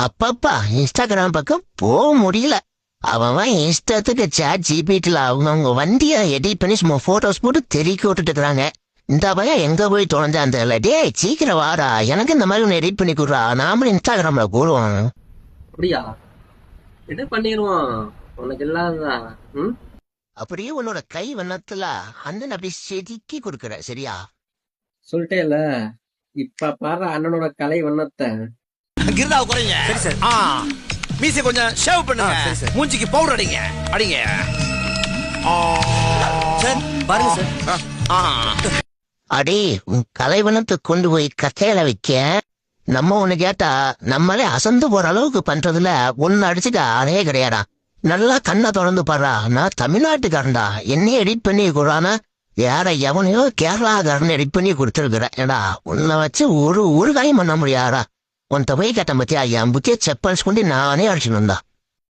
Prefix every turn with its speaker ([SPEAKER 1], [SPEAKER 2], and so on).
[SPEAKER 1] அப்பப்பா இன்ஸ்டாகிராம் பக்கம் போக முடியல. அவன் இஷ்டத்துக்கு சாட் ஜிபிடில அவங்கவுங்க வண்டியை எடிட் பண்ணி சும்மா போட்டோஸ் போட்டு தெறிக்க விட்டுட்டு இருக்கிறாங்க. இந்த பையன் எங்க போய் தொலைஞ்சான் தெரியல. டேய் சீக்கிரம் வாடா, எனக்கு இந்த மாதிரி ஒன்று எடிட் பண்ணி கொடுறா, நாமளும் இன்ஸ்டாகிராம்ல போடுவோம்.
[SPEAKER 2] அப்படியா? என்ன பண்ணிடுவான் உனக்கு இல்லாததான்.
[SPEAKER 1] அப்படியே உன்னோட கை வண்ணத்துல அந்த அப்படி செதுக்கி கொடுக்குற, சரியா?
[SPEAKER 2] சொல்லிட்டேல, இப்ப பாரு அண்ணனோட கலை வண்ணத்தை.
[SPEAKER 3] கிருதாவை குறைங்க. சரி சார். மீசை கொஞ்சம் ஷேவ் பண்ணுங்க. சரி சார். மூஞ்சிக்கு பவுடர் அடிங்க. அடிங்க. சார் பாருங்க சார்.
[SPEAKER 1] அடே உன் கலைவனத்தை கொண்டு போய் கத்தையில வைக்க நம்ம ஒண்ணு கேட்டா நம்மளே அசந்து போற அளவுக்கு பண்றதுல ஒன்னு அடிச்சுக்க ஆளே கிடையாடா. நல்லா கண்ணை தொடர்ந்து பாடுறா, நான் தமிழ்நாட்டுக்காரன்டா, என்னையே எடிட் பண்ணி கொடுறானா வேற எவனையோ கேரளாக்காரன் எடிட் பண்ணி கொடுத்துருக்குறேன். ஏடா உன்னை வச்சு ஒரு காயம் பண்ண முடியாதா? உன்கிட்ட போய் கேட்டேன் பத்தியா, என் புத்திய செப்பல்ஸ் கொண்டு நானே அடிச்சுன்னு வந்தா.